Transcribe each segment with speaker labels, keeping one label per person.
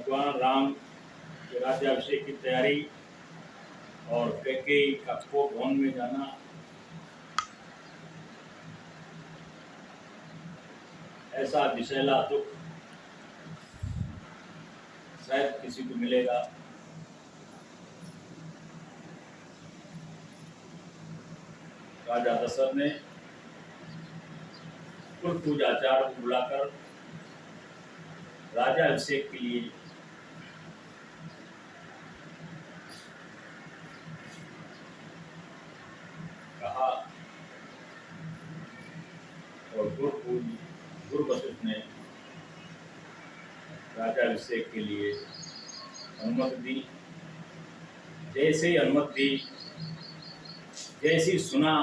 Speaker 1: भगवान राम के राज्याभिषेक की तैयारी और कैकेयी का कोप भवन में जाना ऐसा विषैला दुख शायद किसी को मिलेगा। राजा दशरथ ने कुल पूजाचार्य को बुलाकर राज्याभिषेक के लिए कहा और गुरु वशिष्ठ ने राज्याभिषेक के लिए अनुमति दी। जैसे ही अनुमति दी, जैसे ही सुना,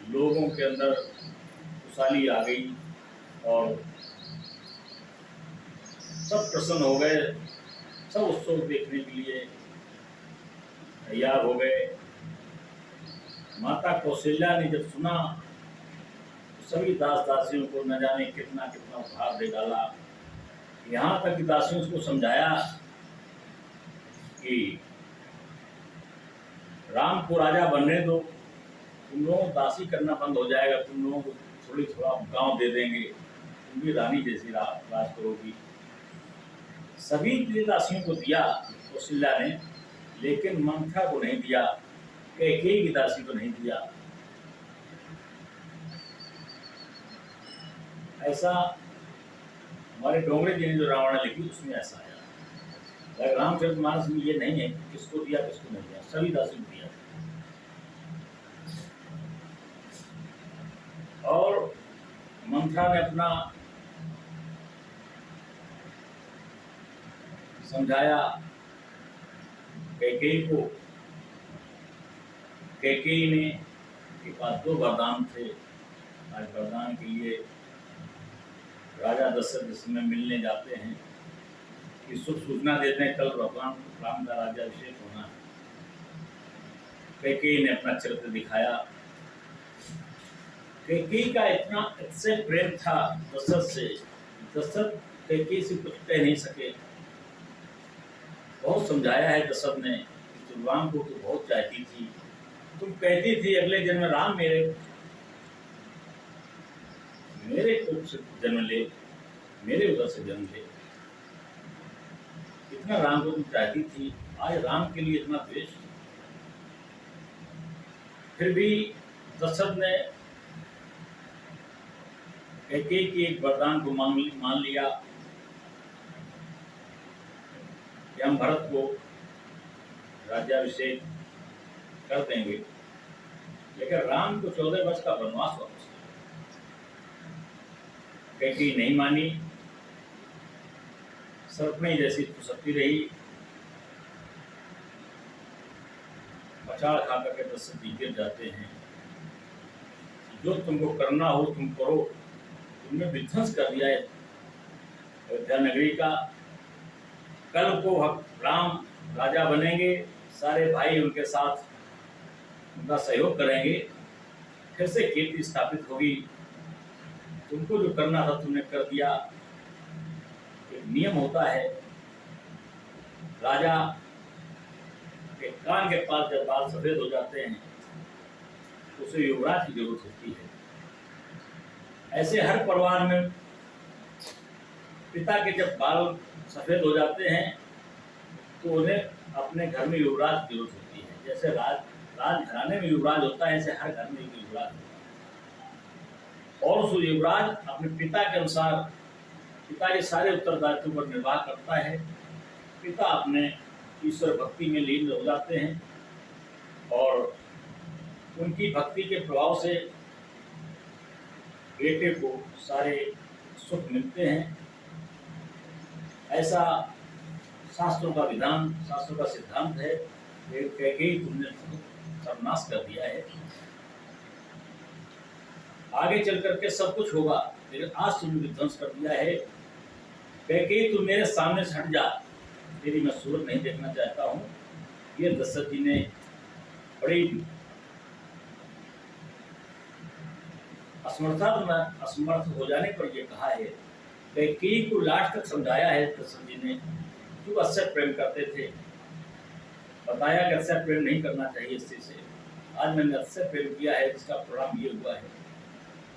Speaker 1: लोगों के अंदर खुशहाली आ गई और सब प्रसन्न हो गए। सब उत्सव देखने के लिए तैयार हो गए। माता कौशल्या ने जब सुना तो सभी दास दासियों को न जाने कितना कितना उपहार दे डाला। यहाँ तक कि दासियों को समझाया कि राम को राजा बनने दो, तुम लोगों को दासी करना बंद हो जाएगा, तुम लोगों को थोड़ा गांव दे देंगे, तुम भी रानी जैसी राज करोगी। सभी दासियों को दिया कौशल्या ने, लेकिन मंथरा को नहीं दिया, कैकेयी की दासी को नहीं दिया। ऐसा हमारे डोंगरे जी ने जो रामायण लिखी उसमें ऐसा आया। रामचरितमानस में ये नहीं है किसको दिया किसको नहीं दिया, सभी दासी को दिया। और मंथरा ने अपना समझाया कैकेयी को। कैकेयी ने के पास 2 वरदान थे। आज वरदान के लिए राजा दशरथ जिस समय मिलने जाते हैं कि शुभ सूचना देते हैं, कल भगवान राम का राज्याभिषेक होना है। कैकेयी ने अपना चरित्र दिखाया। कैकेयी का इतना इससे प्रेम था दशरथ से, दशरथ कैकेयी से कुछ कह नहीं सके। बहुत समझाया है दशरथ ने कि तुम राम को तो बहुत चाहती थी, तुम कहती थी अगले जन्म राम मेरे कुछ से जन्म ले, मेरे उधर से जन्म ले। इतना राम को तुम चाहती थी, आज राम के लिए इतना द्वेष। फिर भी दशरथ ने कैकेयी के एक वरदान को मान लिया कि हम भरत को राज्याभिषेक कर देंगे, लेकिन राम को 14 वर्ष का वनवास वापस। कैकेयी नहीं मानी, सर्पणी जैसी फुसकती रही। पछाड़ खा करके दशरथ जी गिर जाते हैं। जो तुमको करना हो तुम करो, तुमने विध्वंस कर दिया है अयोध्या नगरी का। कल को राम राजा बनेंगे, सारे भाई उनके साथ उनका सहयोग करेंगे, फिर से कीर्ति स्थापित होगी। तुमको जो करना था तुमने कर दिया। एक नियम होता है, राजा के कान के पास जब बाल सफेद हो जाते हैं तो उसे युवराज की जरूरत होती है। ऐसे हर परिवार में पिता के जब बाल सफेद हो जाते हैं तो उन्हें अपने घर में युवराज की जरूरत होती है। जैसे राजघराने में युवराज होता है, ऐसे हर घर में युवराज होता है। और उस युवराज अपने पिता के अनुसार पिता के सारे उत्तरदायित्व पर निर्वाह करता है। पिता अपने ईश्वर भक्ति में लीन हो जाते हैं और उनकी भक्ति के प्रभाव से बेटे को सारे सुख मिलते हैं। ऐसा शास्त्रों का विधान, शास्त्रों का सिद्धांत है। कैकेयी तुमने सर्वनाश कर दिया है, आगे चल करके सब कुछ होगा, लेकिन आज तुमने विध्वंस कर दिया है। कैकेयी तुम मेरे सामने से हट जा, तेरी मैं सूरत नहीं देखना चाहता हूँ। ये दशरथ जी ने बड़ी असमर्थ हो जाने पर यह कहा है। कैकेयी को लास्ट तक समझाया है दशरथ जी ने जो अश्य प्रेम करते थे, बताया कि अश्य प्रेम नहीं करना चाहिए स्त्री से। आज मैंने अश्य प्रेम किया है, इसका परिणाम ये हुआ है।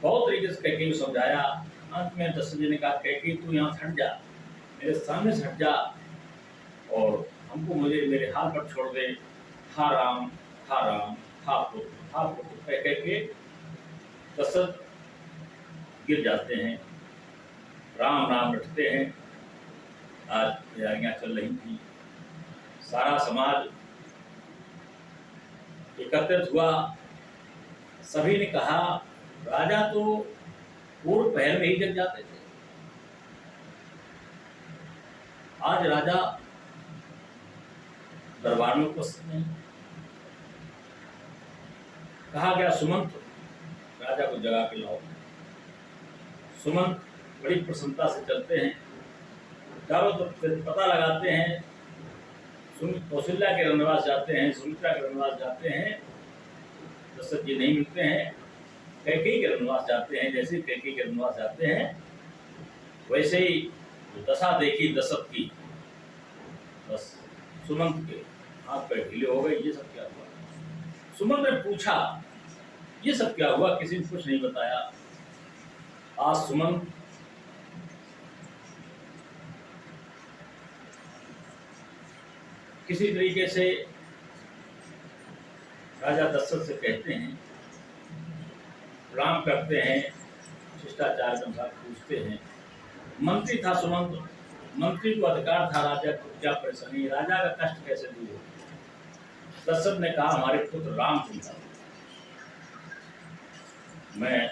Speaker 1: बहुत तरीके से कैकेयी को समझाया। अंत में दशरथ जी ने कहा, कैकेयी तू यहाँ हट जा, मेरे सामने से हट जा और हमको मुझे मेरे हाथ पर छोड़ दे। हा राम हा राम हा पुत्र कह के दशरथ गिर जाते हैं, राम नाम रटते हैं। आज तैयारियां चल रही थी, सारा समाज एकत्रित हुआ। सभी ने कहा, राजा तो पूर्व पहर में ही जग जाते थे, आज राजा दरबार में उपस्थित नहीं। कहा गया, सुमंत राजा को जगा के लाओ। सुमंत बड़ी प्रसन्नता से चलते हैं, चारों तरफ पता लगाते हैं। कौशल्या के रनवास जाते हैं, सुमित्रा के रनवास जाते हैं, दशरथ जी नहीं मिलते हैं। कैकेयी के रनवास जाते हैं, जैसे कैकेयी के रनवास जाते हैं वैसे ही दशा देखी दशरथ की, बस सुमंत के हाथ पैर ढीले हो गए। ये सब क्या हुआ? सुमंत ने पूछा, ये सब क्या हुआ? किसी ने कुछ नहीं बताया। आज सुमंत किसी तरीके से राजा दशरथ से कहते हैं, प्रणाम करते हैं, शिष्टाचार के अनुसार पूछते हैं। मंत्री था सुमंत, मंत्री को अधिकार था राजा को क्या परेशानी, राजा का कष्ट कैसे दूर हो। दशरथ ने कहा, हमारे पुत्र राम को मिला, मैं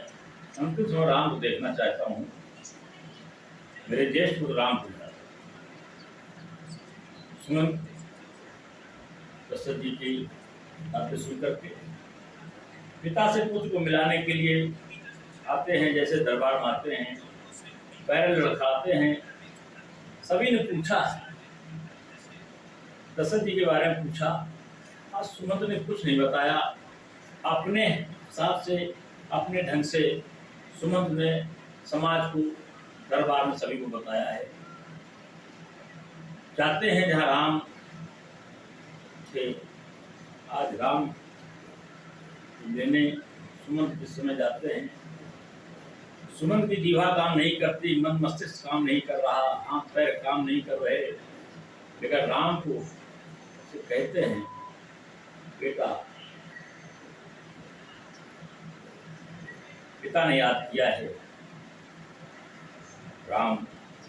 Speaker 1: अंतिम समय राम को देखना चाहता हूँ, मेरे ज्येष्ठ पुत्र राम को मिला। सुमंत दशरथ जी की बातें सुनकर के पिता से पुत्र को मिलाने के लिए आते हैं, जैसे दरबार में आते हैं, पैर लड़खड़ाते हैं। सभी ने पूछा, दशरथ जी के बारे में पूछा। आज सुमंत ने कुछ नहीं बताया, अपने हिसाब से अपने ढंग से सुमंत ने समाज को दरबार में सभी को बताया है। जाते हैं जहाँ राम थे, आज राम लेने सुमंत जिस समय जाते हैं, सुमंत की जीवा काम नहीं करती, मन मस्तिष्क काम नहीं कर रहा, हाथ पैर काम नहीं कर रहे, लेकिन राम को कहते हैं, बेटा, पिता ने याद किया है। राम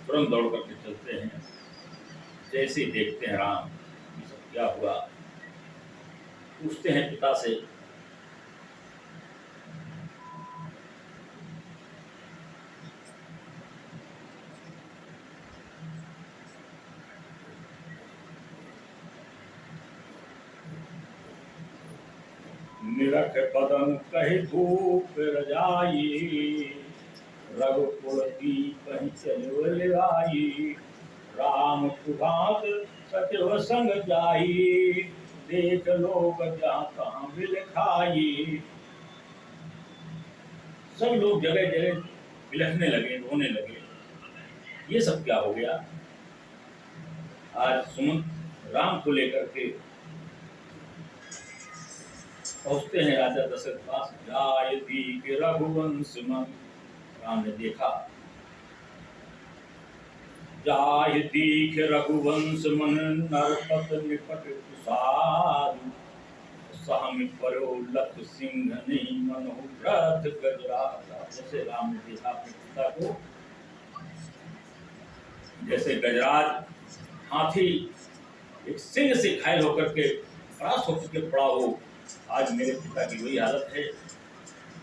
Speaker 1: तुरंत दौड़ करके चलते हैं, जैसे ही देखते हैं राम, ये सब क्या हुआ, पूछते हैं पिता से। निरख पदम कहि भूप रजाई, रघुकुल कहीं चलो आई, राम सुभात सचिव संग जाई, देख लोग जहाँ तहाँ बिल खाई। सब लोग जगह जगह बिलखने लगे, रोने लगे। ये सब क्या हो गया? आज सुमंत राम को लेकर के पहुंचते हैं राजा दशरथ पास। जाय दीख रघुवंश मन, राम ने देखा, जाय दीख रघुवंश मन, नरपत निपट कुसारू, सहम परो लख सिंह नहीं मनहु रथ गजराजा। जैसे राम ने देखा अपने पिता को, जैसे गजराज हाथी एक सिंह से घायल होकर के परास्त होकर के पड़ा हो, आज मेरे पिता की वही हालत है।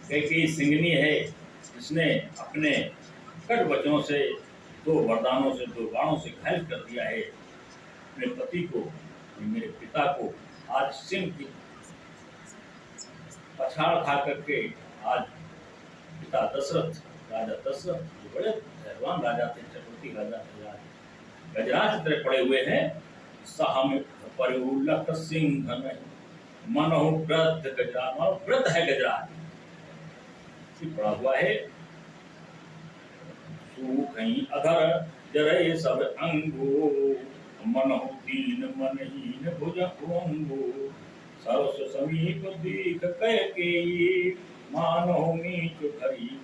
Speaker 1: कैकेयी सिंगनी है, जिसने अपने कट वचनों से, दो वरदानों से, दो बाणों से घायल कर दिया है अपने पति को, मेरे पिता को। आज सिंह की पछाड़ खा करके आज पिता दशरथ, राजा दशरथ, जो बड़े धैर्यवान राजा थे, चक्रवर्ती राजा थे, गजराज तरह पड़े हुए हैं। सहम परिलख सिंह नहीं मनहु वृद्ध गजराज, वृद्ध है गजराज, पड़ा हुआ है। सूख अधर जरय सब अंगो, मन हो दीन मनहीन भुजंगो, सरस समीप दीख कह के ये, मानो मीच भरी